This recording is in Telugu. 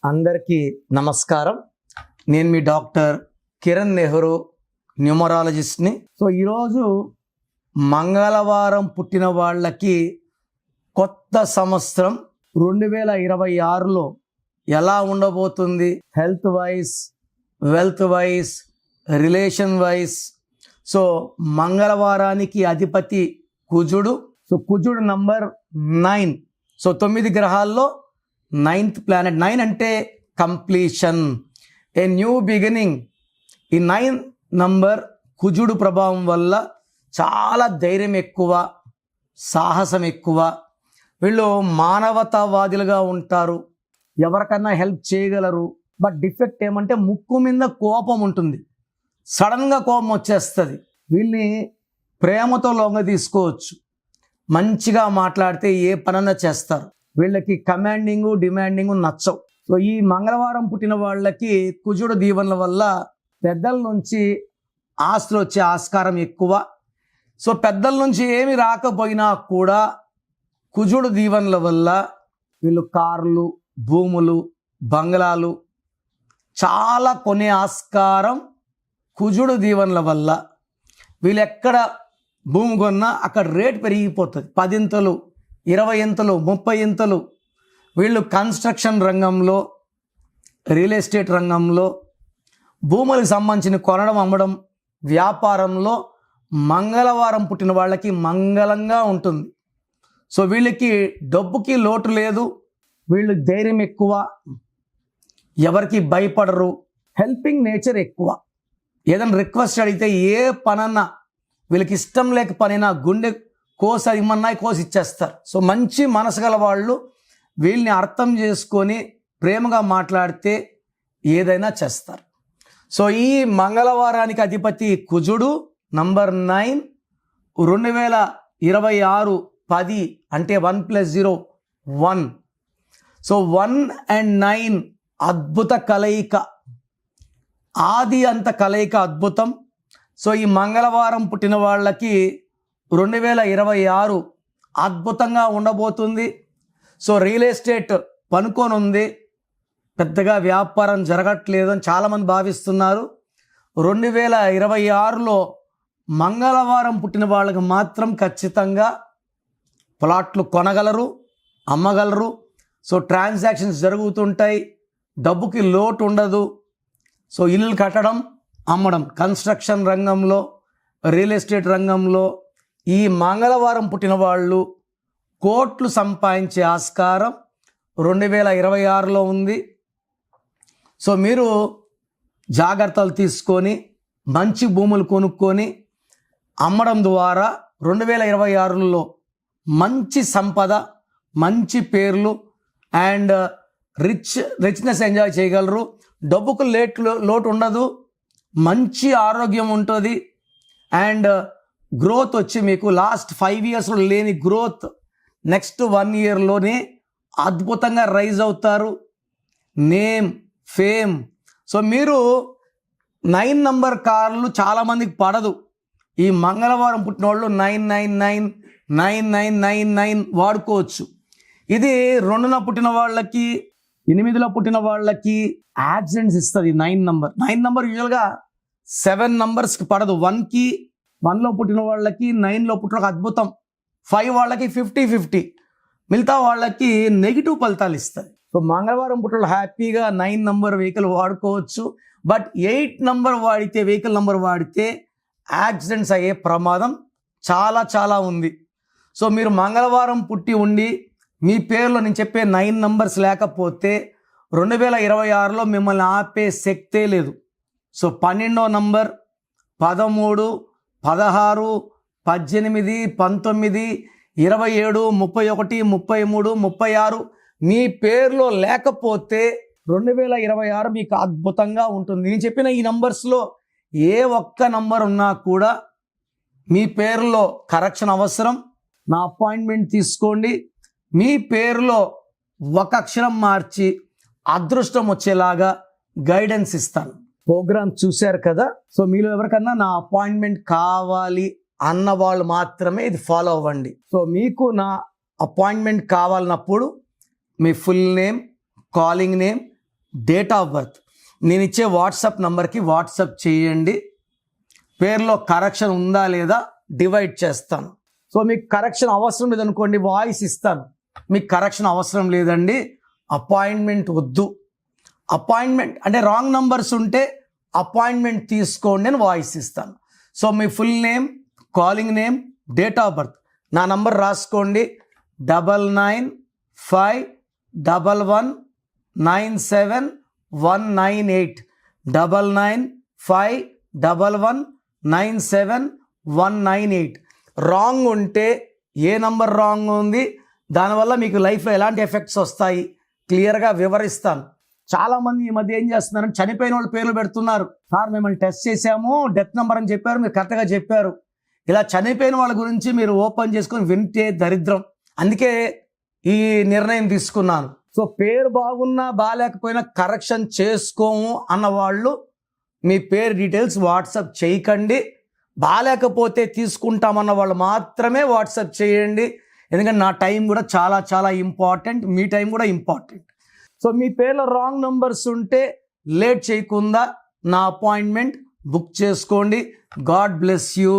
అందరికీ నమస్కారం. నేను మీ డాక్టర్ కిరణ్ నెహ్రూ, న్యూమరాలజిస్ట్ని. ఈరోజు మంగళవారం పుట్టిన వాళ్ళకి కొత్త సంవత్సరం 2026లో ఎలా ఉండబోతుంది, health wise, wealth wise, relation wise. మంగళవారానికి అధిపతి కుజుడు. కుజుడు నంబర్ 9. 9 గ్రహాల్లో 9th planet. 9 అంటే కంప్లీషన్, ఏ న్యూ బిగినింగ్. ఈ 9 నంబర్ కుజుడు ప్రభావం వల్ల చాలా ధైర్యం ఎక్కువ, సాహసం ఎక్కువ. వీళ్ళు మానవతావాదులుగా ఉంటారు, ఎవరికన్నా హెల్ప్ చేయగలరు. బట్ డిఫెక్ట్ ఏమంటే ముక్కు మీద కోపం ఉంటుంది, సడన్గా కోపం వచ్చేస్తుంది. వీళ్ళని ప్రేమతో లొంగ తీసుకోవచ్చు, మంచిగా మాట్లాడితే ఏ పనన్నా చేస్తారు. వీళ్ళకి కమాండింగ్, డిమాండింగ్ నచ్చవు. ఈ మంగళవారం పుట్టిన వాళ్ళకి కుజుడు దీవెనల వల్ల పెద్దల నుంచి ఆస్తులు వచ్చే ఆస్కారం ఎక్కువ. పెద్దల నుంచి ఏమి రాకపోయినా కూడా కుజుడు దీవెనల వల్ల వీళ్ళు కార్లు, భూములు, బంగ్లాలు చాలా కొనే ఆస్కారం కుజుడు దీవెనల వల్ల. వీళ్ళు ఎక్కడ భూమి కొన్నా అక్కడ రేట్ పెరిగిపోతుంది. 10 ఇంతలు, 20 ఇంతలు, 30 ఇంతలు. వీళ్ళు కన్స్ట్రక్షన్ రంగంలో, రియల్ ఎస్టేట్ రంగంలో, భూములకు సంబంధించిన కొనడం, అమ్మడం, వ్యాపారంలో మంగళవారం పుట్టిన వాళ్ళకి మంగళంగా ఉంటుంది. వీళ్ళకి డబ్బుకి లోటు లేదు. వీళ్ళు ధైర్యం ఎక్కువ, ఎవరికి భయపడరు, హెల్పింగ్ నేచర్ ఎక్కువ. ఏదైనా రిక్వెస్ట్ అడిగితే ఏ పనన్నా, వీళ్ళకి ఇష్టం లేక పనైనా గుండె కోసి ఇమ్మన్నా కోసి ఇచ్చేస్తారు. మంచి మనసు గల వాళ్ళు వీళ్ళని అర్థం చేసుకొని ప్రేమగా మాట్లాడితే ఏదైనా చేస్తారు. ఈ మంగళవారానికి అధిపతి కుజుడు నంబర్ 9. 2026 10 అంటే 1 + 0 1. 1 and 9 అద్భుత కలయిక, ఆది అంత కలయిక అద్భుతం. ఈ మంగళవారం పుట్టిన వాళ్ళకి 2026 అద్భుతంగా ఉండబోతుంది. రియల్ ఎస్టేట్ పనుకొని ఉంది, పెద్దగా వ్యాపారం జరగట్లేదు అని చాలామంది భావిస్తున్నారు. 2026లో మంగళవారం పుట్టిన వాళ్ళకి మాత్రం ఖచ్చితంగా ప్లాట్లు కొనగలరు, అమ్మగలరు. ట్రాన్సాక్షన్స్ జరుగుతుంటాయి, డబ్బుకి లోటు ఉండదు. ఇల్లు కట్టడం, అమ్మడం, కన్స్ట్రక్షన్ రంగంలో, రియల్ ఎస్టేట్ రంగంలో ఈ మంగళవారం పుట్టిన వాళ్ళు కోట్లు సంపాదించే ఆస్కారం 2026లో ఉంది. మీరు జాగ్రత్తలు తీసుకొని మంచి భూములు కొనుక్కొని అమ్మడం ద్వారా 2026లో మంచి సంపద, మంచి పేర్లు అండ్ రిచ్నెస్ ఎంజాయ్ చేయగలరు. డబ్బుకు లోటు ఉండదు, మంచి ఆరోగ్యం ఉంటుంది. అండ్ గ్రోత్ వచ్చి మీకు లాస్ట్ 5 ఇయర్స్లో లేని గ్రోత్ నెక్స్ట్ 1 ఇయర్లోనే అద్భుతంగా రైజ్ అవుతారు. Name, fame. మీరు 9 నంబర్ కార్లు చాలామందికి పడదు. ఈ మంగళవారం పుట్టిన వాళ్ళు 999 9999 వాడుకోవచ్చు. ఇది 2న పుట్టిన వాళ్ళకి, 8లో పుట్టిన వాళ్ళకి యాక్సిడెంట్స్ ఇస్తుంది. 9 నంబర్ యూజువల్గా 7 నంబర్స్కి పడదు. 1లో పుట్టిన వాళ్ళకి, 9లో పుట్టిన అద్భుతం. 5 వాళ్ళకి 50-50, మిగతా వాళ్ళకి నెగిటివ్ ఫలితాలు ఇస్తుంది. మంగళవారం పుట్టిన హ్యాపీగా 9 నంబర్ వెహికల్ వాడుకోవచ్చు. బట్ 8 నంబర్ వాడితే, వెహికల్ నంబర్ వాడితే యాక్సిడెంట్స్ అయ్యే ప్రమాదం చాలా చాలా ఉంది. మీరు మంగళవారం పుట్టి ఉండి మీ పేరులో నేను చెప్పే 9 నంబర్స్ లేకపోతే 2026లో మిమ్మల్ని ఆపే శక్తే లేదు. 12వ నంబర్, 13, 16, 18, 19, 27, 31, 33, 36 మీ పేరులో లేకపోతే 2026 మీకు అద్భుతంగా ఉంటుంది. నేను చెప్పిన ఈ నంబర్స్లో ఏ ఒక్క నంబర్ ఉన్నా కూడా మీ పేరులో కరెక్షన్ అవసరం. నా అపాయింట్మెంట్ తీసుకోండి. మీ పేరులో ఒక అక్షరం మార్చి అదృష్టం వచ్చేలాగా గైడెన్స్ ఇస్తాను. ప్రోగ్రామ్ చూశారు కదా. మీలో ఎవరికన్నా నా అపాయింట్మెంట్ కావాలి అన్న వాళ్ళు మాత్రమే ఇది ఫాలో అవ్వండి. మీకు నా అపాయింట్మెంట్ కావాలన్నప్పుడు మీ full name, calling name, date of birth నేను ఇచ్చే వాట్సాప్ నంబర్కి వాట్సాప్ చేయండి. పేరులో కరెక్షన్ ఉందా లేదా డివైడ్ చేస్తాను. సో మీకు కరెక్షన్ అవసరం లేదనుకోండి, వాయిస్ ఇస్తాను. మీకు కరెక్షన్ అవసరం లేదండి, అపాయింట్మెంట్ వద్దు, అపాయింట్మెంట్ అంటే రాంగ్ నంబర్స్ ఉంటే అపాయింట్మెంట్ తీసుకోండి అని వాయిస్ ఇస్తాను. So me full name, calling name, date of birth, నా నంబర్ రాసుకోండి 9951197198 9951197198. రాంగ్ ఉంటే ఏ నంబర్ రాంగ్ ఉంది, దానివల్ల మీకు లైఫ్లో ఎలాంటి ఎఫెక్ట్స్ వస్తాయి క్లియర్గా వివరిస్తాను. చాలామంది ఈ మధ్య ఏం చేస్తున్నారంటే చనిపోయిన వాళ్ళ పేర్లు పెడుతున్నారు. సార్ మిమ్మల్ని టెస్ట్ చేశాము, డెత్ నెంబర్ అని చెప్పారు, మీరు కరెక్ట్గా చెప్పారు. ఇలా చనిపోయిన వాళ్ళ గురించి మీరు ఓపెన్ చేసుకొని వింటే దరిద్రం. అందుకే ఈ నిర్ణయం తీసుకున్నాను. సో పేరు బాగున్నా బాగాలేకపోయినా కరెక్షన్ చేసుకోము అన్న వాళ్ళు మీ పేరు డీటెయిల్స్ వాట్సాప్ చేయకండి. బాగాలేకపోతే తీసుకుంటామన్న వాళ్ళు మాత్రమే వాట్సాప్ చేయండి. ఎందుకంటే నా టైం కూడా చాలా చాలా ఇంపార్టెంట్, మీ టైం కూడా ఇంపార్టెంట్. సో మీ పేర్లో రాంగ్ నంబర్స్ ఉంటే లేట్ చేయకుండా నా అపాయింట్మెంట్ బుక్ చేసుకోండి. God bless you.